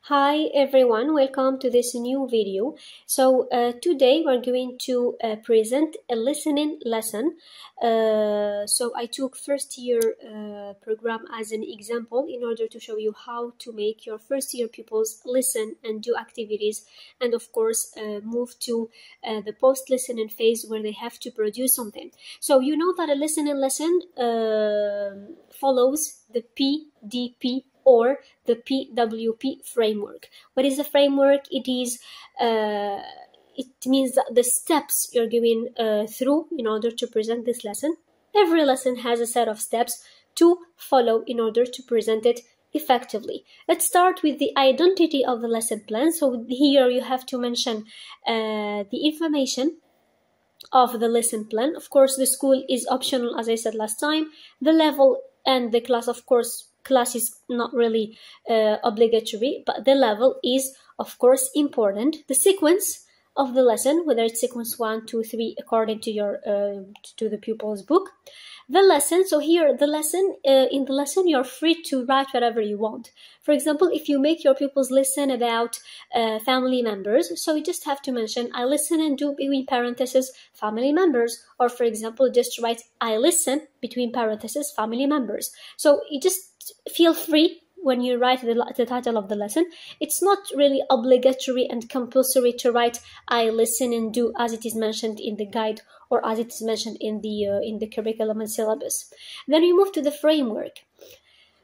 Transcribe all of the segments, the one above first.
Hi everyone, welcome to this new video. Today we're going to present a listening lesson. So I took first year program as an example in order to show you how to make your first year pupils listen and do activities, and of course move to the post listening phase where they have to produce something. So you know that a listening lesson follows the PDP or the PWP framework. What is the framework? It means that the steps you're going through in order to present this lesson. Every lesson has a set of steps to follow in order to present it effectively. Let's start with the identity of the lesson plan. So here you have to mention the information of the lesson plan. Of course, the school is optional, as I said last time. The level and the class, of course, class is not really obligatory, but the level is, of course, important. The sequence of the lesson, whether it's sequence 1, 2, 3, according to your to the pupil's book. The lesson, so here the lesson, in the lesson you're free to write whatever you want. For example, if you make your pupils listen about family members, so you just have to mention I listen and do between parentheses family members, or for example just write I listen between parentheses family members. So you just feel free when you write the title of the lesson. It's not really obligatory and compulsory to write I listen and do as it is mentioned in the guide or as it is mentioned in the curriculum and syllabus. Then we move to the framework.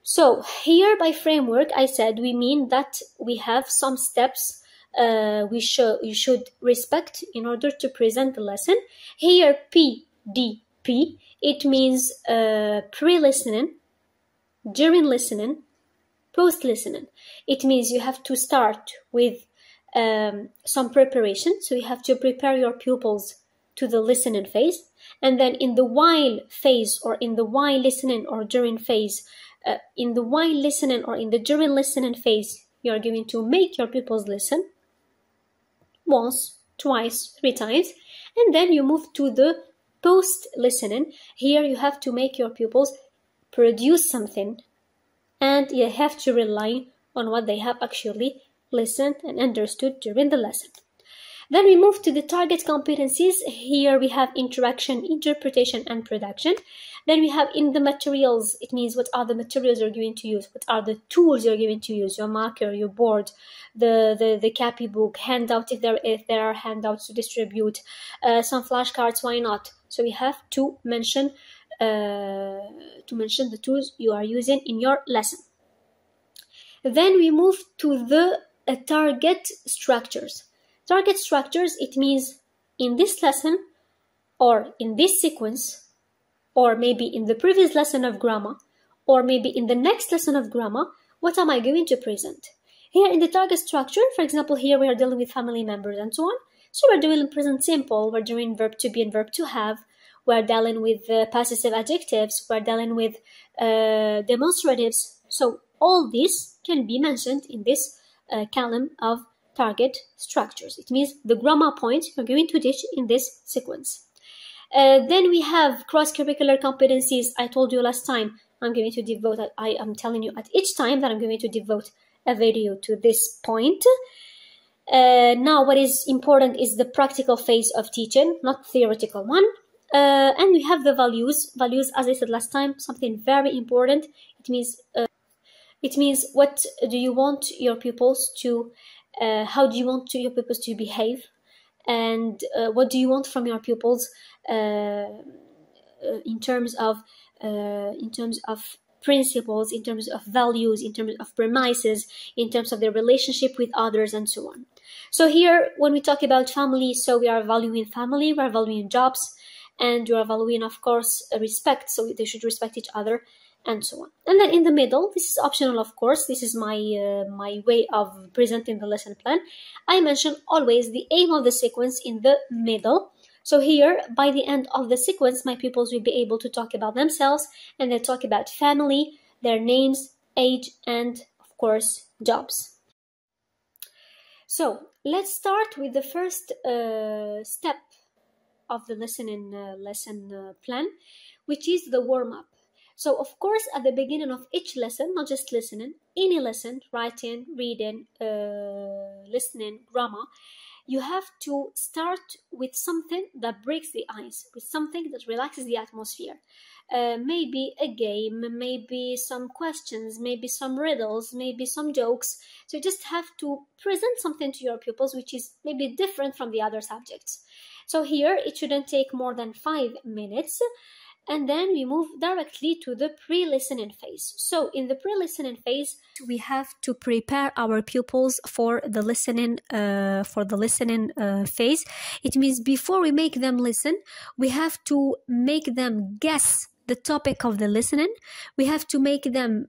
So here by framework, I said we mean that we have some steps you should respect in order to present the lesson. Here PDP, it means pre-listening, during listening, post-listening. It means you have to start with some preparation. So you have to prepare your pupils to the listening phase. And then in the while phase, or in the while listening or during phase, in the while listening or in the during listening phase, you are going to make your pupils listen once, twice, 3 times. And then you move to the post-listening. Here you have to make your pupils produce something, and you have to rely on what they have actually listened and understood during the lesson. Then we move to the target competencies. Here we have interaction, interpretation, and production. Then we have in the materials, it means what are the materials you're going to use, what are the tools you're going to use, your marker, your board, the copybook, handout if there are handouts to distribute, some flashcards, why not? So we have to mention the tools you are using in your lesson. Then we move to the target structures. Target structures, it means in this lesson or in this sequence, or maybe in the previous lesson of grammar, or maybe in the next lesson of grammar, what am I going to present? Here in the target structure, for example, here we are dealing with family members and so on. So we're doing present simple, we're doing verb to be and verb to have, we're dealing with possessive adjectives, we're dealing with demonstratives. So all this can be mentioned in this column of target structures. It means the grammar points you're going to teach in this sequence. Then we have cross-curricular competencies. I told you last time I'm going to devote, I am telling you at each time that I'm going to devote a video to this point. Now what is important is the practical phase of teaching, not theoretical one. And we have the values. Values, as I said last time, something very important. It means what do you want your pupils to, how do you want your pupils to behave, and what do you want from your pupils in terms of principles, in terms of values, in terms of premises, in terms of their relationship with others, and so on. So here, when we talk about family, so we are valuing family, we are valuing jobs, and you are valuing, of course, respect. So they should respect each other, and so on. And then in the middle, this is optional, of course. This is my way of presenting the lesson plan. I mention always the aim of the sequence in the middle. So here, by the end of the sequence, my pupils will be able to talk about themselves, and they talk about family, their names, age, and of course, jobs. So let's start with the first step of the lesson plan, which is the warm-up. So of course, at the beginning of each lesson, not just listening, any lesson, writing, reading, listening, grammar, you have to start with something that breaks the ice, with something that relaxes the atmosphere. Maybe a game, maybe some questions, maybe some riddles, maybe some jokes. So you just have to present something to your pupils which is maybe different from the other subjects. So here it shouldn't take more than 5 minutes. And then we move directly to the pre-listening phase. So in the pre-listening phase, we have to prepare our pupils for the listening phase. It means before we make them listen, we have to make them guess the topic of the listening. We have to make them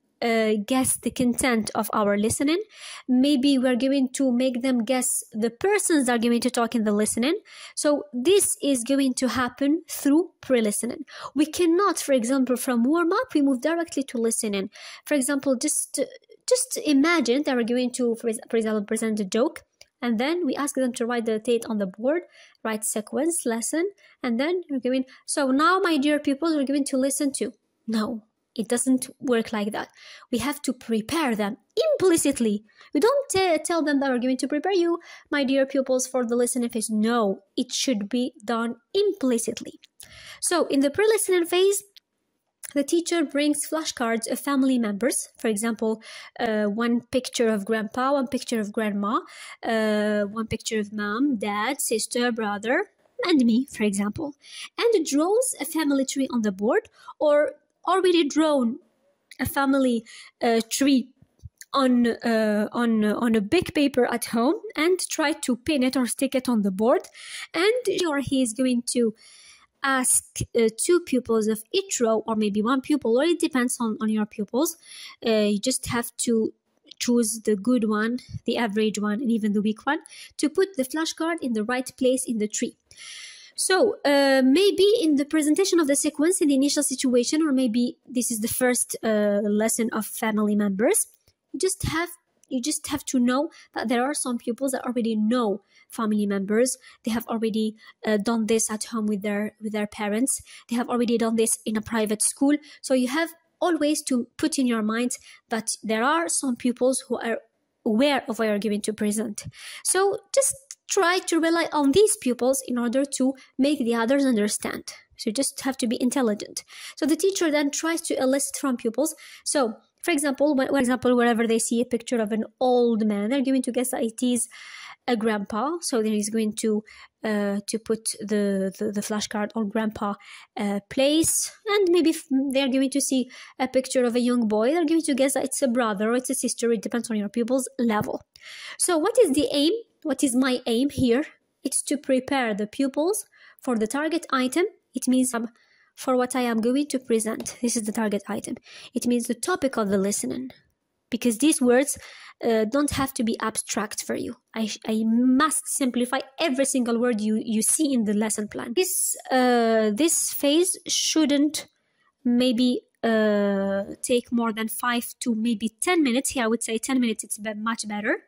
guess the content of our listening. Maybe we're going to make them guess the persons that are going to talk in the listening. So this is going to happen through pre-listening. We cannot, for example, from warm-up, we move directly to listening. For example, just imagine that we're going to, for example, present a joke, and then we ask them to write the date on the board, write sequence, lesson, and then we're going, so now, my dear pupils, we're going to listen to. No. It doesn't work like that. We have to prepare them implicitly. We don't tell them that we're going to prepare you, my dear pupils, for the listening phase. No, it should be done implicitly. So in the pre-listening phase, the teacher brings flashcards of family members. For example, one picture of grandpa, one picture of grandma, one picture of mom, dad, sister, brother, and me, for example. And draws a family tree on the board, or already drawn a family tree on a big paper at home, and try to pin it or stick it on the board. And or he is going to ask 2 pupils of each row, or maybe 1 pupil, or it depends on your pupils. You just have to choose the good one, the average one, and even the weak one, to put the flashcard in the right place in the tree. So maybe in the presentation of the sequence in the initial situation, or maybe this is the first lesson of family members, you just have to know that there are some pupils that already know family members. They have already done this at home with their parents. They have already done this in a private school. So you have always to put in your mind that there are some pupils who are aware of what you're going to present. So just try to rely on these pupils in order to make the others understand. So you just have to be intelligent. So the teacher then tries to elicit from pupils. So, for example, wherever they see a picture of an old man, they're going to guess that it is a grandpa. So then he's going to put the flashcard on grandpa place. And maybe if they're going to see a picture of a young boy, they're going to guess that it's a brother or it's a sister. It depends on your pupil's level. So what is the aim? What is my aim here? It's to prepare the pupils for the target item. It means for what I am going to present. This is the target item. It means the topic of the listening. Because these words don't have to be abstract for you. I must simplify every single word you see in the lesson plan. This phase shouldn't maybe take more than 5 to maybe 10 minutes. Here I would say 10 minutes, it's much better.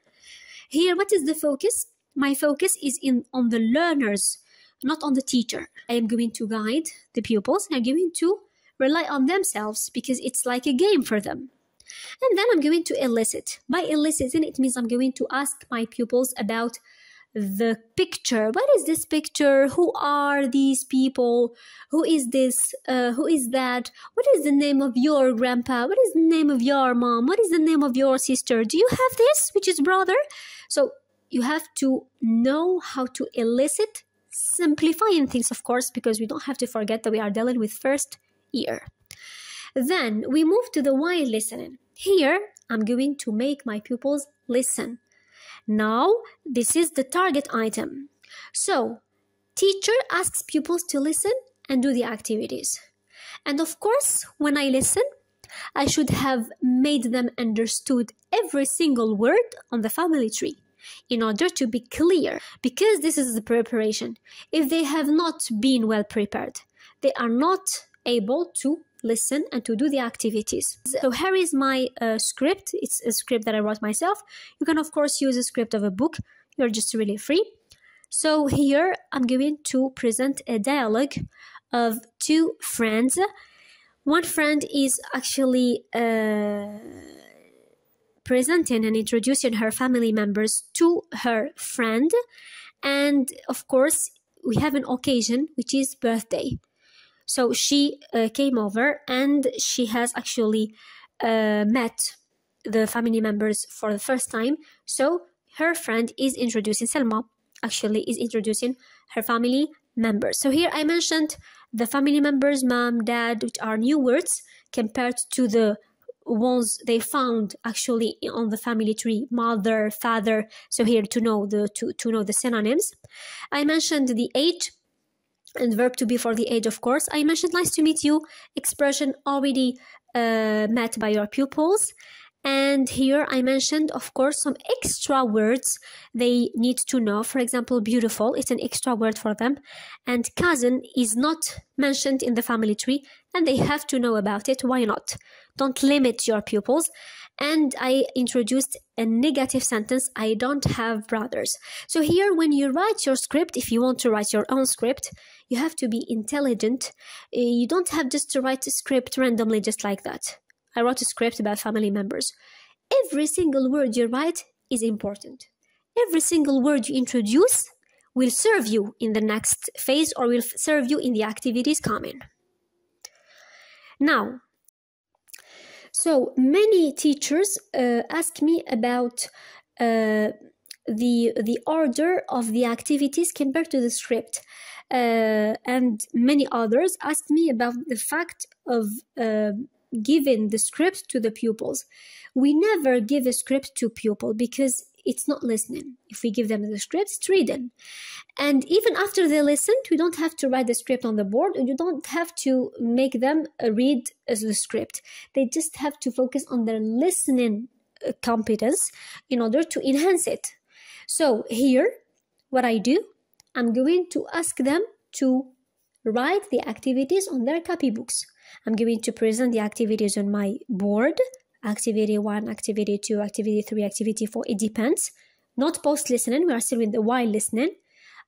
Here, what is the focus? My focus is on the learners, not on the teacher. I am going to guide the pupils. I'm going to rely on themselves because it's like a game for them. And then I'm going to elicit. By eliciting, it means I'm going to ask my pupils about the picture. What is this picture? Who are these people? Who is this? Who is that? What is the name of your grandpa? What is the name of your mom? What is the name of your sister? Do you have this, which is brother? So you have to know how to elicit, simplifying things, of course, because we don't have to forget that we are dealing with first year. Then we move to the while listening. Here, I'm going to make my pupils listen. Now, this is the target item. So, teacher asks pupils to listen and do the activities. And of course, when I listen, I should have made them understood every single word on the family tree in order to be clear, because this is the preparation. If they have not been well prepared, they are not able to listen and to do the activities. So here is my script. It's a script that I wrote myself. You can of course use a script of a book. You're just really free. So here I'm going to present a dialogue of 2 friends. one friend is actually presenting and introducing her family members to her friend, and of course we have an occasion which is birthday. So she came over and she has actually met the family members for the first time. So her friend is introducing, Selma actually is introducing her family members. So here I mentioned the family members, mom, dad, which are new words compared to the ones they found actually on the family tree, mother, father. So here to know the synonyms. I mentioned the age and verb to be for the age, of course. I mentioned nice to meet you, expression already met by your pupils. And here I mentioned, of course, some extra words they need to know. For example, beautiful, it's an extra word for them. And cousin is not mentioned in the family tree, and they have to know about it. Why not? Don't limit your pupils. And I introduced a negative sentence, I don't have brothers. So here, when you write your script, if you want to write your own script, you have to be intelligent. You don't have just to write a script randomly just like that. I wrote a script about family members. Every single word you write is important. Every single word you introduce will serve you in the next phase or will serve you in the activities coming. Now, so many teachers ask me about the order of the activities compared to the script. And many others asked me about the fact of giving the script to the pupils. We never give a script to pupil because it's not listening. If we give them the script, it's reading. And even after they listen, we don't have to write the script on the board, and you don't have to make them read the script. They just have to focus on their listening competence in order to enhance it. So here, what I do, I'm going to ask them to write the activities on their copybooks. I'm going to present the activities on my board. Activity 1, activity 2, activity 3, activity 4, it depends. Not post-listening, we are still in the while listening.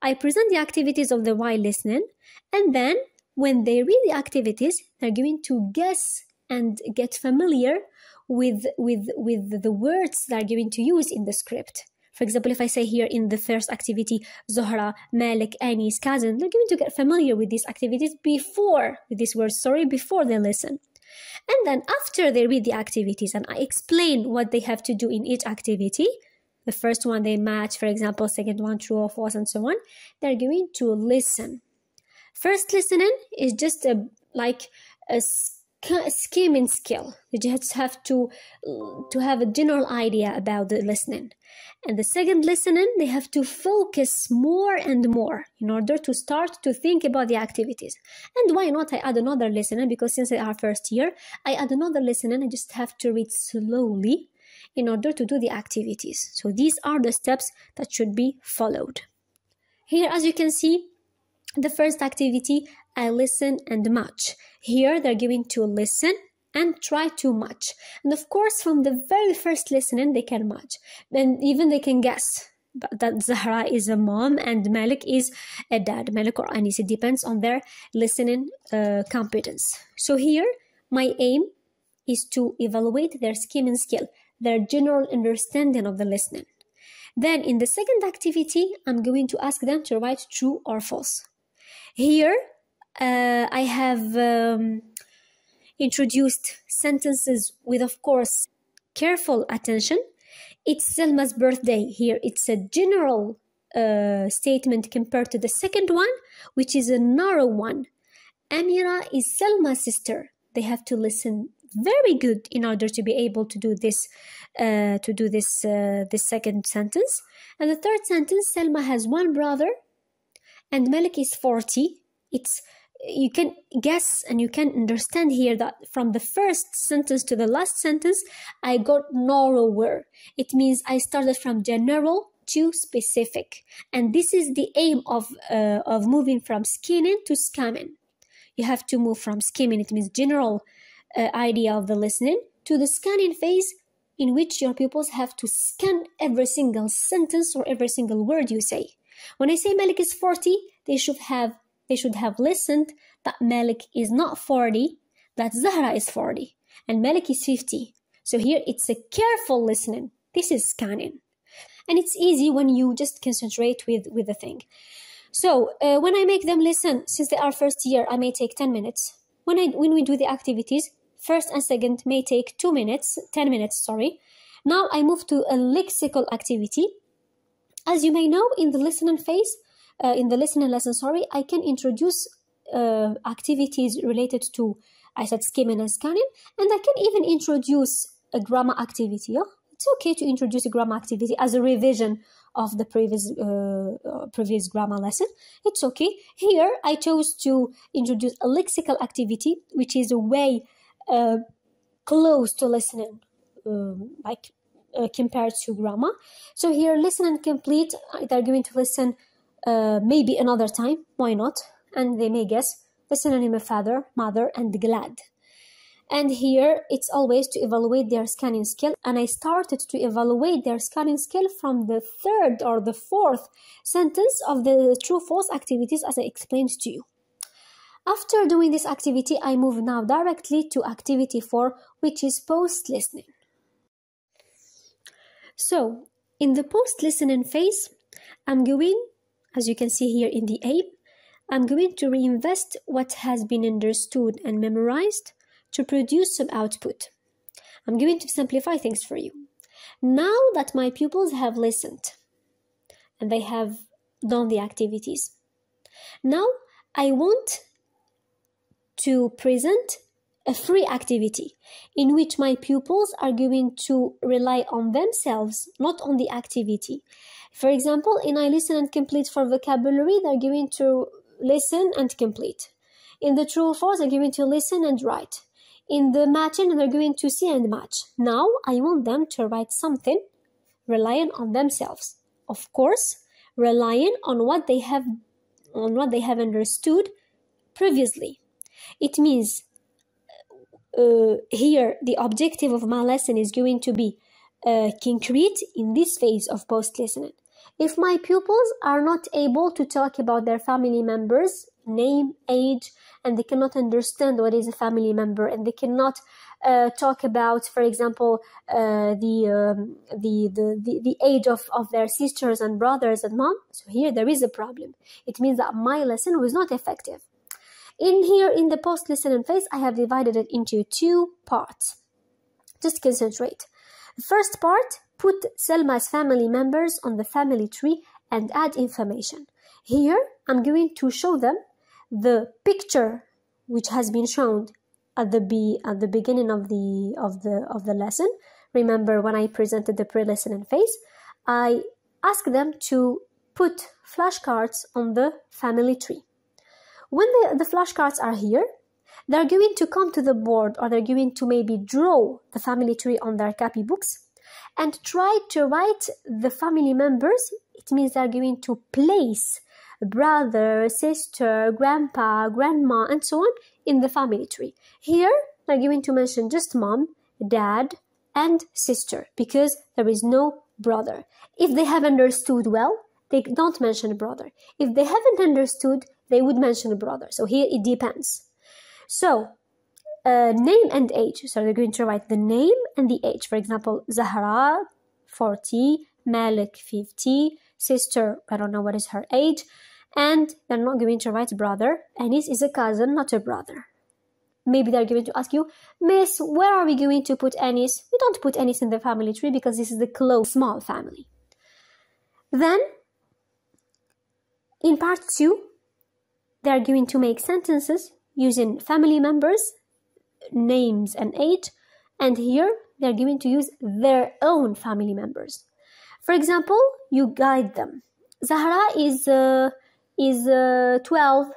I present the activities of the while listening, and then when they read the activities, they're going to guess and get familiar with the words they're going to use in the script. For example, if I say here in the first activity, Zohra, Malik, Anis, cousin, they're going to get familiar with these activities before they listen. And then after they read the activities and I explain what they have to do in each activity, the first one they match, for example, second one true or false and so on, they're going to listen. First listening is just a skimming skill. You just have to have a general idea about the listening. And the second listening, they have to focus more and more in order to start to think about the activities. And why not I add another listening? Because since they are first year, I add another listening. I just have to read slowly in order to do the activities. So these are the steps that should be followed. Here, as you can see, the first activity, I listen and match. Here, they're going to listen and try to match. And of course, from the very first listening, they can match. Then even they can guess that Zahra is a mom and Malik is a dad. Malik or Anis, it depends on their listening competence. So here, my aim is to evaluate their skimming skill, their general understanding of the listening. Then in the second activity, I'm going to ask them to write true or false. Here, I have introduced sentences with, of course, careful attention. It's Selma's birthday. Here, it's a general statement compared to the second one, which is a narrow one. Amira is Selma's sister. They have to listen very good in order to be able to do this this second sentence. And the third sentence, Selma has one brother and Malik is 40. You can guess and you can understand here that from the first sentence to the last sentence, I got narrower. It means I started from general to specific. And this is the aim of moving from skimming to scanning. You have to move from skimming, it means general idea of the listening, to the scanning phase in which your pupils have to scan every single sentence or every single word you say. When I say Malik is 40, they should have listened that Malik is not 40, that Zahra is 40 and Malik is 50. So here it's a careful listening. This is scanning. And it's easy when you just concentrate with the thing. So when I make them listen, since they are first year, I may take 10 minutes. When we do the activities, first and second may take 10 minutes, sorry. Now I move to a lexical activity. As you may know, in the listening phase, in the listening lesson, I can introduce activities related to, I said, skimming and scanning, and I can even introduce a grammar activity. Yeah? It's okay to introduce a grammar activity as a revision of the previous grammar lesson. It's okay. Here, I chose to introduce a lexical activity, which is a way close to listening, compared to grammar. So here, listen and complete. They're going to listen maybe another time. Why not? And they may guess the synonym of father, mother, and glad. And here, it's always to evaluate their scanning skill. And I started to evaluate their scanning skill from the third or the fourth sentence of the true-false activities, as I explained to you. After doing this activity, I move now directly to activity 4, which is post-listening. So, in the post-listening phase, I'm going, as you can see here in the A, I'm going to reinvest what has been understood and memorized to produce some output. I'm going to simplify things for you. Now that my pupils have listened and they have done the activities, now I want to present a free activity in which my pupils are going to rely on themselves, not on the activity. For example, in I listen and complete for vocabulary, they're going to listen and complete. In the true or false, they're going to listen and write. In the matching, they're going to see and match. Now, I want them to write something relying on themselves. Of course, relying on what they have understood previously. It means here the objective of my lesson is going to be concrete in this phase of post-listening. If my pupils are not able to talk about their family members, name, age, and they cannot understand what is a family member, and they cannot talk about, for example, the age of their sisters and brothers and mom, so here there is a problem. It means that my lesson was not effective. In here, in the post-listening phase, I have divided it into 2 parts. Just concentrate. The first part, put Selma's family members on the family tree and add information. Here, I'm going to show them the picture which has been shown at the beginning of the lesson. Remember, when I presented the pre-listening phase, I asked them to put flashcards on the family tree. When the flashcards are here, they're going to come to the board, or they're going to maybe draw the family tree on their copybooks and try to write the family members. It means they're going to place brother, sister, grandpa, grandma, and so on in the family tree. Here, they're going to mention just mom, dad, and sister, because there is no brother. If they have understood well, they don't mention brother. If they haven't understood, they would mention a brother. So here it depends. So, name and age. So they're going to write the name and the age. For example, Zahra, 40, Malik, 50, sister, I don't know what is her age. And they're not going to write brother. Anis is a cousin, not a brother. Maybe they're going to ask you, Miss, where are we going to put Anis? We don't put Anis in the family tree because this is the close, small family. Then, in part 2, they're going to make sentences using family members, names, and age. And here, they're going to use their own family members. For example, you guide them. Zahra is 12.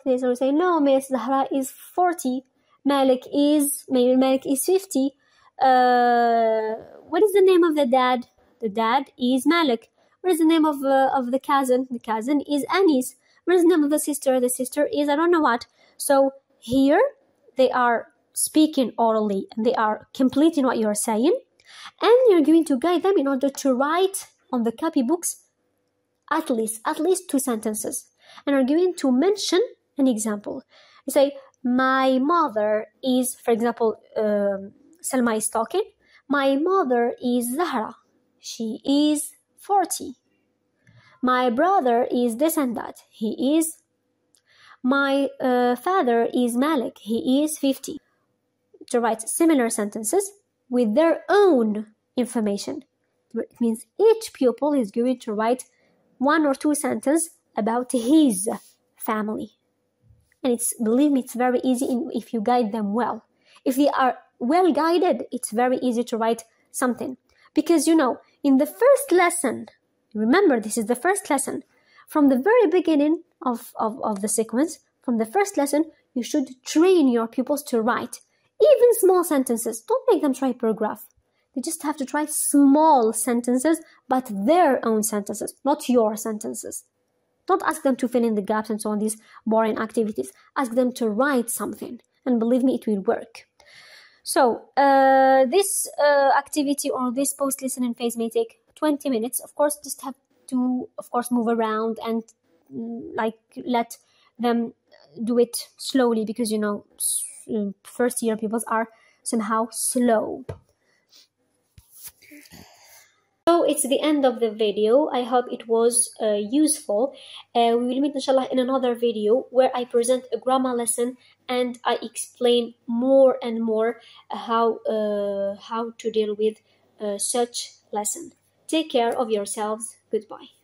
They will say, no, Miss, Zahra is 40. Malik is 50. What is the name of the dad? The dad is Malik. What is the name of the cousin? The cousin is Anis. What is the name of the sister? The sister is I don't know what. So here they are speaking orally and they are completing what you're saying, and you're going to guide them in order to write on the copybooks at least 2 sentences, and are going to mention an example. You say, My mother is, for example, Salma is talking. My mother is Zahra. She is 40. My brother is this and that. He is. My father is Malik. He is 50. To write similar sentences with their own information. It means each pupil is going to write 1 or 2 sentences about his family. And believe me, it's very easy if you guide them well. If they are well guided, it's very easy to write something. Because in the first lesson, remember this is the first lesson, from the very beginning of the sequence, from the first lesson, you should train your pupils to write even small sentences. Don't make them try paragraph. They just have to try small sentences, but their own sentences, not your sentences. Don't ask them to fill in the gaps and so on, these boring activities. Ask them to write something, and believe me, it will work. So this activity or this post-listening phase may take 20 minutes. Of course, just have to, move around and let them do it slowly, because first year pupils are somehow slow. So it's the end of the video. I hope it was useful. We will meet inshallah in another video where I present a grammar lesson and I explain more and more how to deal with such lesson. Take care of yourselves. Goodbye.